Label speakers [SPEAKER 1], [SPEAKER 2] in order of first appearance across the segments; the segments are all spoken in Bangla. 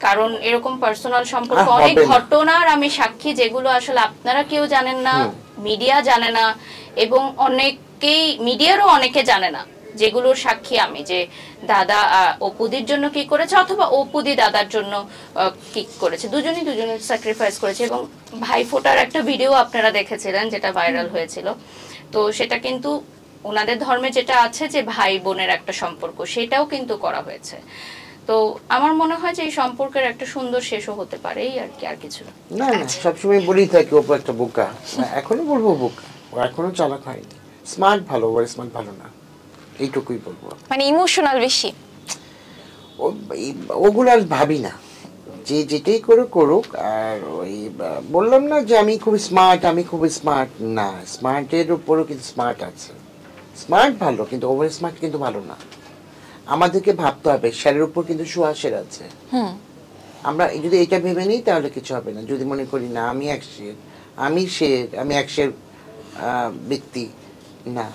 [SPEAKER 1] কারণ এরকম পার্সোনাল সম্পর্ক অনেক ঘটনার আমি সাক্ষী, যেগুলো আসলে আপনারা কেউ জানেন না, মিডিয়া জানে না, এবং অনেকেই মিডিয়ারও অনেকে জানে না, যেগুলোর সাক্ষী আমি, যে দাদা অপুদির জন্য কি করেছে অথবা অপুদি দাদার জন্য কি করেছে, দুজনের স্যাক্রিফাইস করেছে। এবং ভাইফোঁটার একটা ভিডিও আপনারা দেখেছিলেন যেটা ভাইরাল হয়েছিল, তো সেটা কিন্তু ওনাদের ধর্মে যেটা আছে যে ভাই বোনের একটা সম্পর্ক, সেটাও কিন্তু করা হয়েছে। তো আমার মনে হয় যে এই সম্পর্কের একটা সুন্দর শেষও হতে পারে, এই আর কি, আর কিছু না।
[SPEAKER 2] না সবসময় বলেই থাকি অপু একটা বোকা, এখনো বলবো বোকা, ও এখনো চালাক হয়নি। স্মার্ট ভালো, ওর স্মার্ট ভালো না, এইটুকুই বলবো।
[SPEAKER 3] মানে ইমোশনাল বেশি,
[SPEAKER 2] ওগুলো আর ভাবি না, যে যেটাই করুক। আর ওই বললাম না যে আমি খুব স্মার্ট, না, স্মার্টের উপরও কিন্তু স্মার্ট আছে। স্মার্ট ভালো, কিন্তু ওভার স্মার্ট কিন্তু ভালো না। আমাদেরকে ভাবতে হবে শেরের উপর কিন্তু সুহাসের আছে। আমরা যদি এটা ভেবে নিই তাহলে কিছু হবে না। যদি মনে করি না আমি আমি একশের ব্যক্তি, না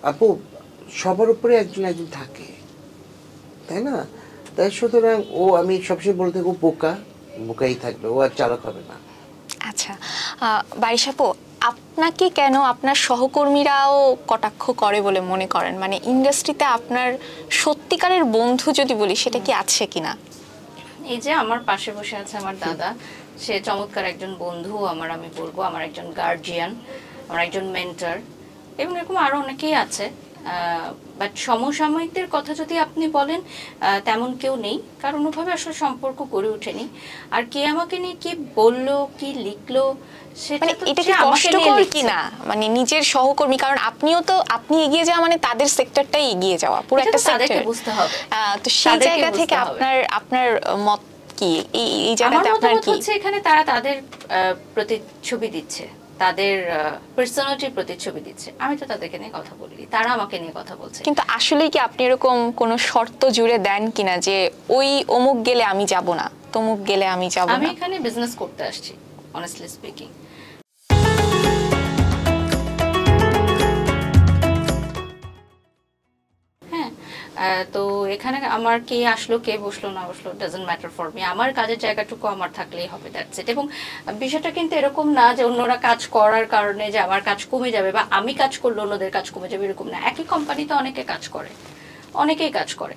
[SPEAKER 2] আপু, সবার উপরে একজন থাকে, তাই না? তাই সুতরাং আমি সবসময় বলতে থাকবো বোকাই থাকবে, ও আর চালাক হবে না।
[SPEAKER 3] আচ্ছা বারিশ আপু, আপনাকে কেন আপনার সহকর্মীরাও কটাক্ষ করে বলে মনে করেন? মানে ইন্ডাস্ট্রিতে আপনার সত্যিকারের বন্ধু যদি বলি, সেটা কি আছে কিনা?
[SPEAKER 1] এই যে আমার পাশে বসে আছে আমার দাদা, সে চমৎকার একজন বন্ধু আমার, আমি বলবো আমার একজন গার্জিয়ান, আমার একজন মেন্টর, এবং এরকম আরো অনেকেই আছে। বাট সমসাময়িকদের কথা যদি আপনি বলেন, তেমন কেউ নেই, কারণ ওভাবে আসলে সম্পর্ক গড়ে ওঠেনি। আর কে আমাকে নিয়ে কি বললো, কি লিখলো, সেটা তো
[SPEAKER 3] এটা কি কষ্টকর কিনা, মানে নিজের সহকর্মী, কারণ আপনি এগিয়ে যাওয়া মানে তাদের সেক্টরটাই এগিয়ে যাওয়া, পুরো একটা সেক্টর
[SPEAKER 1] বুঝতে হবে।
[SPEAKER 3] তো সেই জায়গা থেকে আপনার মত কি, এই জায়গাতে আপনার কি?
[SPEAKER 1] এখানে তারা তাদের প্রতিচ্ছবি দিচ্ছে, তাদের পার্সোনালিটির প্রতিচ্ছবি দিচ্ছে, আমি তো তাদেরকে নিয়ে কথা বলি, তারা আমাকে নিয়ে কথা বলছে।
[SPEAKER 3] কিন্তু আসলে কি আপনি এরকম কোনো শর্ত জুড়ে দেন কিনা যে ওই অমুক গেলে আমি যাব না, তমুক গেলে আমি যাব না?
[SPEAKER 1] আমি এখানে বিজনেস করতে আসছি, অনেস্টলি স্পিকিং। তো এখানে আমার কে আসলো কে বসলো না বসলো ডাজন্ট ম্যাটার ফর মি, আমার কাজের জায়গাটুকু আমার থাকলেই হবে, দ্যাটস ইট। এবং বিষয়টা কিন্তু এরকম না যে অন্যরা কাজ করার কারণে যে আমার কাজ কমে যাবে, বা আমি কাজ করলে অন্যদের কাজ কমে যাবে, এরকম না। একই কোম্পানিতে অনেকেই কাজ করে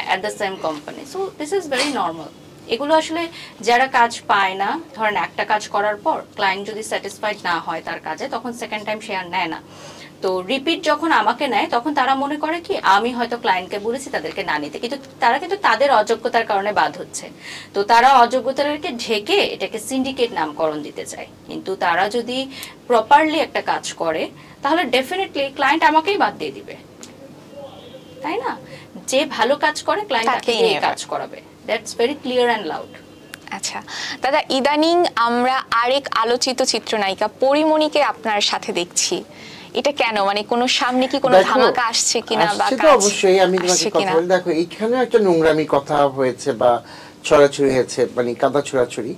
[SPEAKER 1] at the same company, so this is very normal. এগুলো আসলে যারা কাজ পায় না, ধরেন একটা কাজ করার পর ক্লায়েন্ট যদি স্যাটিসফাইড না হয় তার কাজে, তখন সেকেন্ড টাইম সে আর নেয় না। তো রিপিট যখন আমাকে নেয়, তখন তারা মনে করে কি আমি হয়তো ক্লায়েন্টকে বলেছি তাদেরকে না নিতে, কিন্তু তারা কিন্তু তাদের অযোগ্যতার কারণে বাদ হচ্ছে। তো তারা অযোগ্যতাকে ঢেকে এটাকে সিন্ডিকেট নামকরণ দিতে চায়। কিন্তু তারা যদি প্রপারলি একটা কাজ করে, তাহলে ডেফিনেটলি ক্লায়েন্ট আমাকেই বাদ দিয়ে দিবে, তাই না? যে ভালো কাজ করে ক্লায়েন্ট তাকেই কাজ করাবে, that's very clear and loud.
[SPEAKER 3] আচ্ছা দাদা, ইদানিং আমরা আরেক আলোচিত চিত্রনায়িকা পরিমণিকে আপনার সাথে দেখছি, এটা কেন? মানে কোনো সামনে কি কোনো ধামাকা আসছে কিনা? বা
[SPEAKER 2] অবশ্যই আমি তোমাকে কথা বলি, দেখো এইখানে একটা নোংরামি কথা হয়েছে বা ছড়াছড়ি হয়েছে, মানে কাদা ছড়াছড়ি।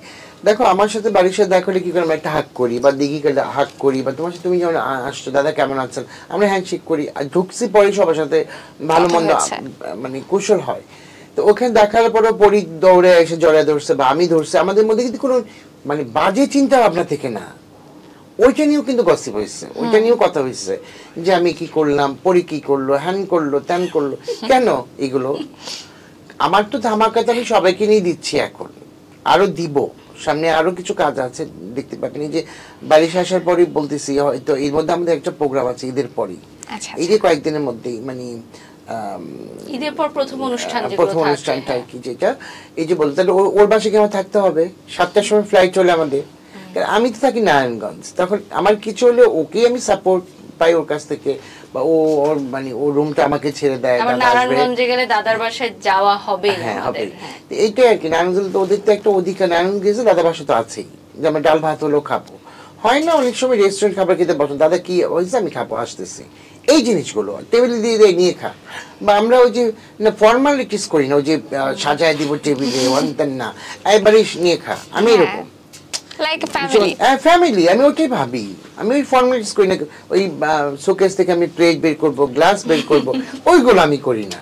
[SPEAKER 2] দেখো আমার সাথে বাড়ির সাথে দেখা হলে কি করে আমরা একটা হাক করি, বা দিঘি গেলে হাক করি, বা তোমার সাথে তুমি যখন আসছো দাদা কেমন আছেন আমরা হ্যান্ডশেক করি, আর ঢুকছি পরে সবার সাথে ভালো মন্দ মানে কুশল হয়। তো ওখানে দেখার পরে পরি দৌড়ে এসে জড়ায় ধরছে বা আমি ধরছি, আমাদের মধ্যে কিন্তু কোনো মানে বাজে চিন্তা ভাবনা থেকে না, ওইটা নিয়েও কিন্তু গসিপ হয়েছে, ওইটা নিয়েও কথা হয়েছে যে আমি কি করলাম, পরি কি করলো, হ্যান করলো, ত্যান করলো। কেন এগুলো? আমার তো ধামাকাতে আমি সবাইকে নিয়ে দিচ্ছি, এখন আরো দিব, সামনে আরো কিছু কাজ আছে দেখতে পাবেন। যে বারিশ আসার পরই বলতেছি, হয়তো এর মধ্যে আমাদের একটা প্রোগ্রাম আছে ঈদের পরই, ঈদের কয়েকদিনের মধ্যেই, মানে
[SPEAKER 1] ঈদের পর প্রথম
[SPEAKER 2] অনুষ্ঠানটা কি, যেটা এই যে বলতে ওর বাসায় আমার থাকতে হবে, 7টার সময় ফ্লাইট চলে আমাদের, আমি তো থাকি নারায়ণগঞ্জ, তখন আমার কিছু হলে ওকে আমি সাপোর্ট পাই ওর কাছ থেকে, বা ওর মানে ও রুমটা আমাকে ছেড়ে দেয়।
[SPEAKER 1] নারায়ণগঞ্জে গেলে দাদার বাসায় যাওয়া হবে,
[SPEAKER 2] হ্যাঁ হবে, এইটাই আর কি। নারায়ণগঞ্জ তো ওদের তো একটা অধিকার, নারায়ণগঞ্জ গেছে দাদার বাসা তো আছেই, যে আমরা ডাল ভাত হলেও খাবো, হয় না অনেক সময় রেস্টুরেন্ট খাবার খেতে পছন্দ, দাদা কি হয়েছে আমি খাবো আসতেছি, এই জিনিসগুলো টেবিলে দিয়ে দেয় নিয়ে খা। বা আমরা ওই যে না ফর্মালিটিস করি না, ওই যে সাজায় দিব টেবিলে, না একবারে নিয়ে খা, আমি এরকম ফ্যামিলি, আমি ওইটাই ভাবি, আমি ওই ফর্মালিটিস করি না, ওই শোকেস থেকে আমি প্লেট বের করবো, গ্লাস বের করবো, ওইগুলো আমি করি না।